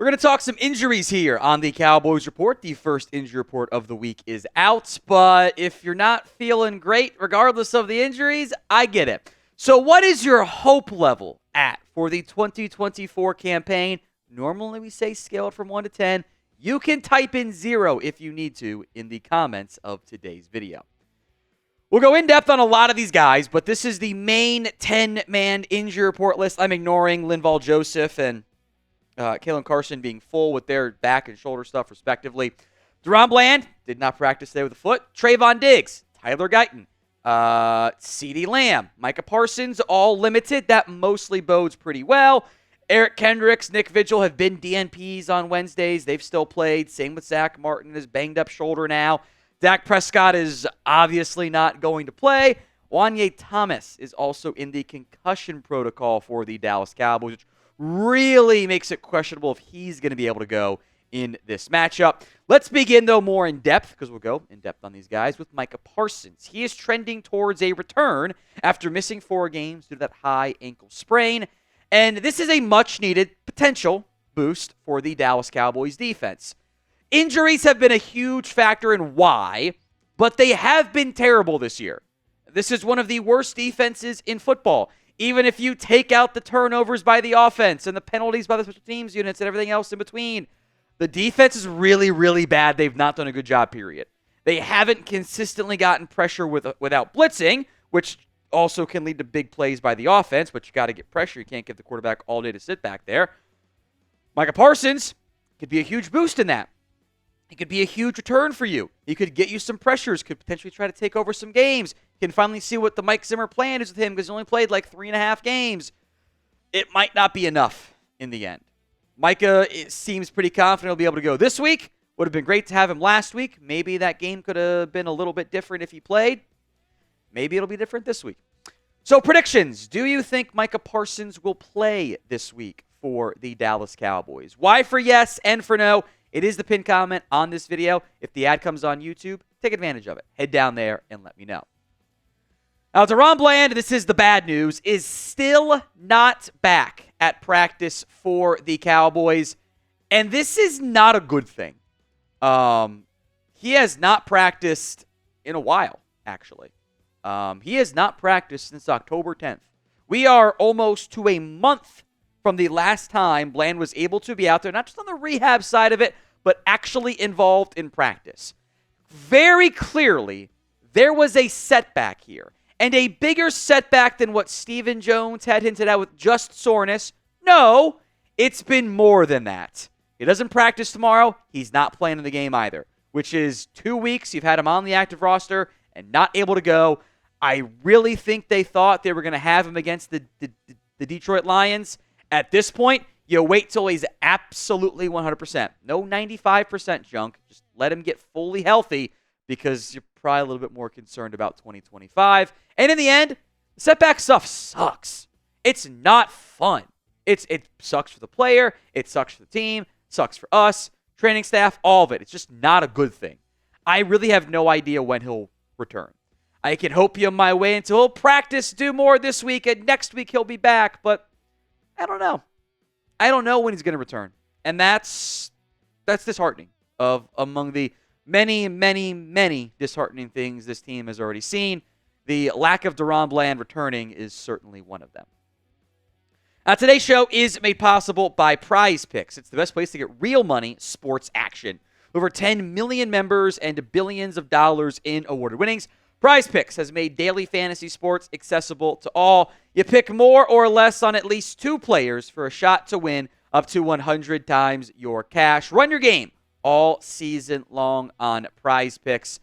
We're going to talk some injuries here on the Cowboys Report. The first injury report of the week is out, but if you're not feeling great, regardless of the injuries, I get it. So what is your hope level at for the 2024 campaign? Normally we say scaled from 1 to 10. You can type in 0 if you need to in the comments of today's video. We'll go in depth on a lot of these guys, but this is the main 10-man injury report list. I'm ignoring Linval Joseph and Kalen Carson being full with their back and shoulder stuff, respectively. DaRon Bland did not practice today with a foot. Trevon Diggs, Tyler Guyton, CeeDee Lamb, Micah Parsons, all limited. That mostly bodes pretty well. Eric Kendricks, Nick Vigil have been DNPs on Wednesdays. They've still played. Same with Zack Martin, his banged-up shoulder now. Dak Prescott is obviously not going to play. Wanye Thomas is also in the concussion protocol for the Dallas Cowboys, which really makes it questionable if he's going to be able to go in this matchup. Let's begin, though, more in depth, because we'll go in depth on these guys, with Micah Parsons. He is trending towards a return after missing 4 games due to that high ankle sprain, and this is a much-needed potential boost for the Dallas Cowboys defense. Injuries have been a huge factor in why, but they have been terrible this year. This is one of the worst defenses in football. Even if you take out the turnovers by the offense and the penalties by the special teams units and everything else in between, the defense is really, really bad. They've not done a good job, period. They haven't consistently gotten pressure without blitzing, which also can lead to big plays by the offense, but you got to get pressure. You can't give the quarterback all day to sit back there. Micah Parsons could be a huge boost in that. It could be a huge return for you. He could get you some pressures, could potentially try to take over some games. You can finally see what the Mike Zimmer plan is with him because he only played like 3.5 games. It might not be enough in the end. Micah seems pretty confident he'll be able to go this week. Would have been great to have him last week. Maybe that game could have been a little bit different if he played. Maybe it'll be different this week. So predictions. Do you think Micah Parsons will play this week for the Dallas Cowboys? Y for yes, N for no. It is the pinned comment on this video. If the ad comes on YouTube, take advantage of it. Head down there and let me know. Now, DaRon Bland, this is the bad news, is still not back at practice for the Cowboys. And this is not a good thing. He has not practiced in a while, actually. He has not practiced since October 10th. We are almost to a month from the last time Bland was able to be out there, not just on the rehab side of it, but actually involved in practice. Very clearly, there was a setback here, and a bigger setback than what Stephen Jones had hinted at with just soreness. No, it's been more than that. He doesn't practice tomorrow. He's not playing in the game either, which is 2 weeks. You've had him on the active roster and not able to go. I really think they thought they were going to have him against the Detroit Lions. At this point, you wait till he's absolutely 100%. No 95% junk. Just let him get fully healthy because you're probably a little bit more concerned about 2025. And in the end, the setback stuff sucks. It's not fun. It sucks for the player. It sucks for the team. Sucks for us, training staff, all of it. It's just not a good thing. I really have no idea when he'll return. I can hope you my way until he'll practice, do more this week, and next week he'll be back, but I don't know. I don't know when he's going to return. And that's disheartening among the many, many, many disheartening things this team has already seen. The lack of DaRon Bland returning is certainly one of them. Today's show is made possible by Prize Picks. It's the best place to get real money sports action. Over 10 million members and billions of dollars in awarded winnings. Prize Picks has made daily fantasy sports accessible to all. You pick more or less on at least 2 players for a shot to win up to 100 times your cash. Run your game all season long on Prize Picks.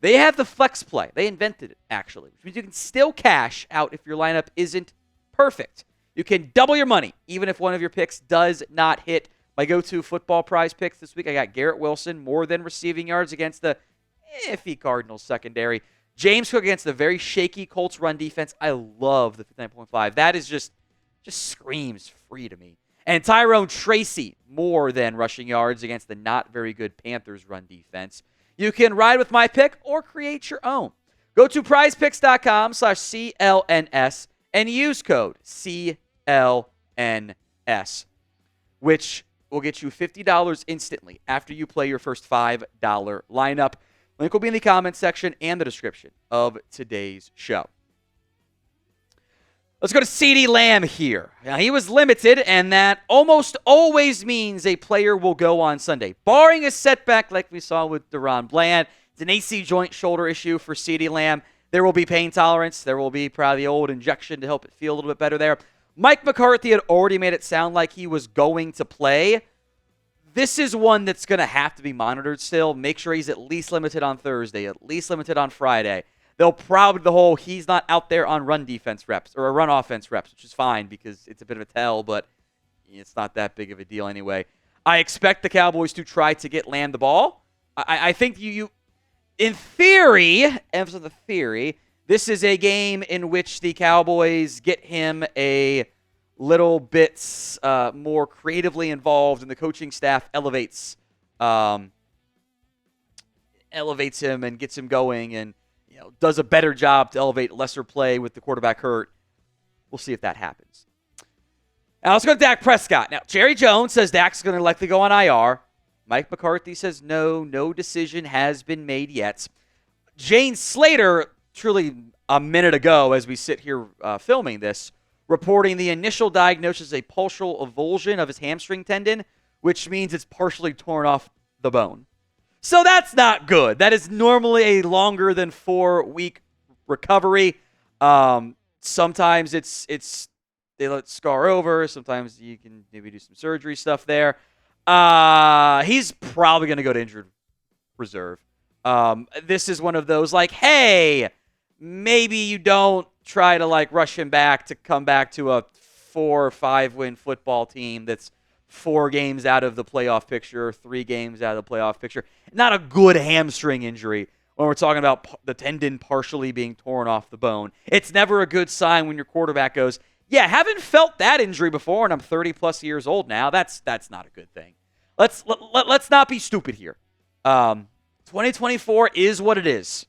They have the flex play. They invented it, actually, which means you can still cash out if your lineup isn't perfect. You can double your money, even if one of your picks does not hit. My go-to football prize picks this week, I got Garrett Wilson, more than receiving yards against the iffy Cardinals secondary. James Cook against the very shaky Colts run defense. I love the 59.5. That is just screams free to me. And Tyrone Tracy, more than rushing yards against the not very good Panthers run defense. You can ride with my pick or create your own. Go to prizepicks.com/CLNS and use code CLNS, which will get you $50 instantly after you play your first $5 lineup. Link will be in the comments section and the description of today's show. Let's go to CeeDee Lamb here. Now, he was limited, and that almost always means a player will go on Sunday. Barring a setback like we saw with DaRon Bland, it's an AC joint shoulder issue for CeeDee Lamb. There will be pain tolerance. There will be probably the old injection to help it feel a little bit better there. Mike McCarthy had already made it sound like he was going to play. This is one that's going to have to be monitored still. Make sure he's at least limited on Thursday, at least limited on Friday. They'll probably he's not out there on run defense reps or run offense reps, which is fine because it's a bit of a tell, but it's not that big of a deal anyway. I expect the Cowboys to try to get Lamb the ball. I think you in theory, emphasis on the theory, this is a game in which the Cowboys get him a little bit more creatively involved, and the coaching staff elevates him and gets him going, and does a better job to elevate lesser play with the quarterback hurt. We'll see if that happens. Now let's go to Dak Prescott. Now, Jerry Jones says Dak's going to likely go on IR. Mike McCarthy says no decision has been made yet. Jane Slater, truly a minute ago as we sit here filming this, reporting the initial diagnosis is a partial avulsion of his hamstring tendon, which means it's partially torn off the bone. So that's not good. That is normally a longer than 4-week recovery. Sometimes they let it scar over. Sometimes you can maybe do some surgery stuff there. He's probably going to go to injured reserve. This is one of those hey, maybe you don't try to rush him back to come back to a 4 or 5 win football team that's 4 games out of the playoff picture, 3 games out of the playoff picture. Not a good hamstring injury when we're talking about the tendon partially being torn off the bone. It's never a good sign when your quarterback goes, yeah, haven't felt that injury before, and I'm 30-plus years old now. That's not a good thing. Let's not be stupid here. 2024 is what it is.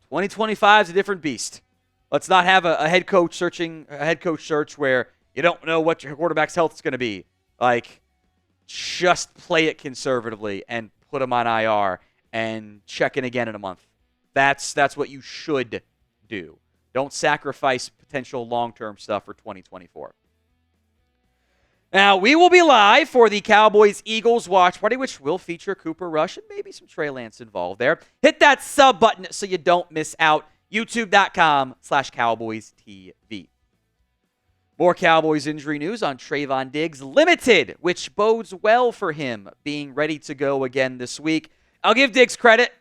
2025 is a different beast. Let's not have a head coach search where you don't know what your quarterback's health is going to be. Just play it conservatively and put him on IR and check in again in a month. That's what you should do. Don't sacrifice potential long-term stuff for 2024. Now, we will be live for the Cowboys-Eagles watch party, which will feature Cooper Rush and maybe some Trey Lance involved there. Hit that sub button so you don't miss out. YouTube.com/CowboysTV. More Cowboys injury news on Trevon Diggs. Limited, which bodes well for him being ready to go again this week. I'll give Diggs credit.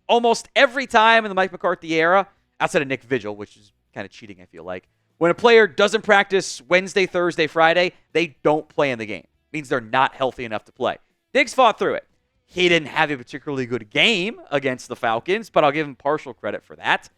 Almost every time in the Mike McCarthy era, outside of Nick Vigil, which is kind of cheating, I feel like, when a player doesn't practice Wednesday, Thursday, Friday, they don't play in the game. It means they're not healthy enough to play. Diggs fought through it. He didn't have a particularly good game against the Falcons, but I'll give him partial credit for that.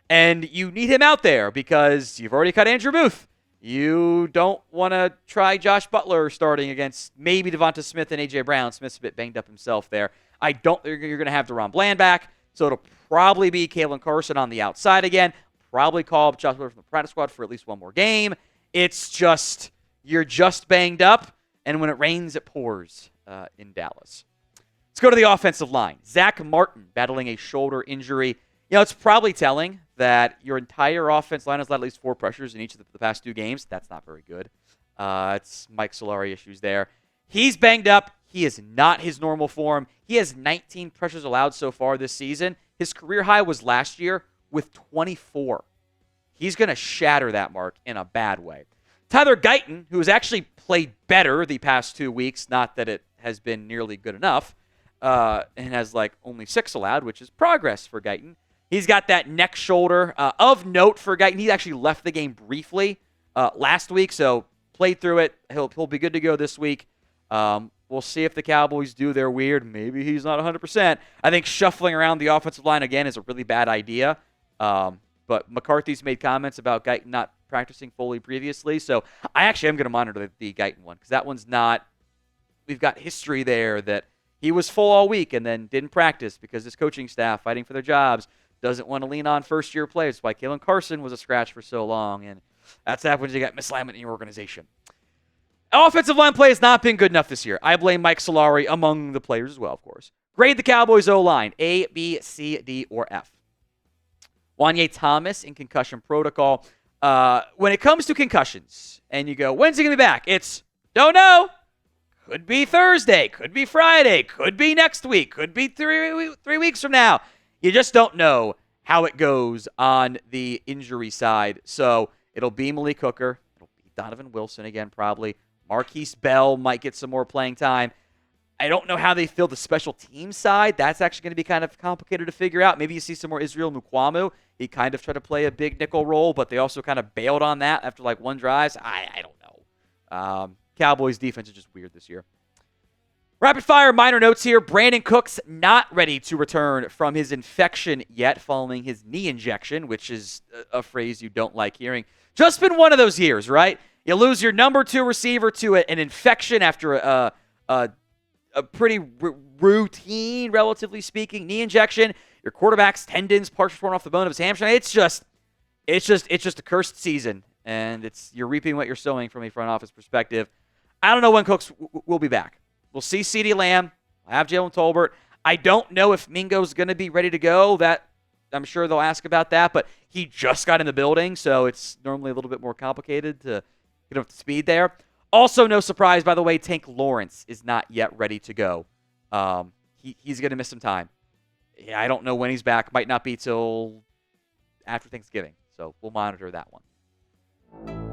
And you need him out there because you've already cut Andrew Booth. You don't want to try Josh Butler starting against maybe Devonta Smith and A.J. Brown. Smith's a bit banged up himself there. I don't think you're going to have DaRon Bland back, so it'll probably be Kalen Carson on the outside again. Probably call up Josh Butler from the practice squad for at least one more game. It's just, you're just banged up, and when it rains, it pours in Dallas. Let's go to the offensive line. Zack Martin battling a shoulder injury. It's probably telling that your entire offense line has led at least 4 pressures in each of the past 2 games. That's not very good. It's Mike Solari issues there. He's banged up. He is not his normal form. He has 19 pressures allowed so far this season. His career high was last year with 24. He's going to shatter that mark in a bad way. Tyler Guyton, who has actually played better the past 2 weeks, not that it has been nearly good enough, and has only 6 allowed, which is progress for Guyton. He's got that neck shoulder. Of note for Guyton, he actually left the game briefly last week, so played through it. He'll be good to go this week. We'll see if the Cowboys do their weird. Maybe he's not 100%. I think shuffling around the offensive line again is a really bad idea. But McCarthy's made comments about Guyton not practicing fully previously, so I actually am going to monitor the Guyton one because that one's not. We've got history there that he was full all week and then didn't practice because his coaching staff, fighting for their jobs, doesn't want to lean on first-year players. That's why Kalen Carson was a scratch for so long, and that's happened when you got misalignment in your organization. Offensive line play has not been good enough this year. I blame Mike Solari among the players as well, of course. Grade the Cowboys O-line, A, B, C, D, or F. Wanye Thomas in concussion protocol. When it comes to concussions, and you go, when's he going to be back? It's, don't know. Could be Thursday. Could be Friday. Could be next week. Could be three weeks from now. You just don't know how it goes on the injury side. So it'll be Malik Hooker. It'll be Donovan Wilson again, probably. Marquise Bell might get some more playing time. I don't know how they feel the special team side. That's actually going to be kind of complicated to figure out. Maybe you see some more Israel Mukuamu. He kind of tried to play a big nickel role, but they also kind of bailed on that after like one drive. So I don't know. Cowboys defense is just weird this year. Rapid fire minor notes here. Brandon Cooks not ready to return from his infection yet following his knee injection, which is a phrase you don't like hearing. Just been one of those years, right? You lose your number 2 receiver to an infection after a pretty routine, relatively speaking, knee injection. Your quarterback's tendons partially torn off the bone of his hamstring. It's just a cursed season, and you're reaping what you're sowing from a front office perspective. I don't know when Cooks will be back. We'll see CeeDee Lamb. I have Jalen Tolbert. I don't know if Mingo's going to be ready to go. That I'm sure they'll ask about that, but he just got in the building, so it's normally a little bit more complicated to get up to speed there. Also, no surprise, by the way, Tank Lawrence is not yet ready to go. He's going to miss some time. Yeah, I don't know when he's back. Might not be till after Thanksgiving, so we'll monitor that one.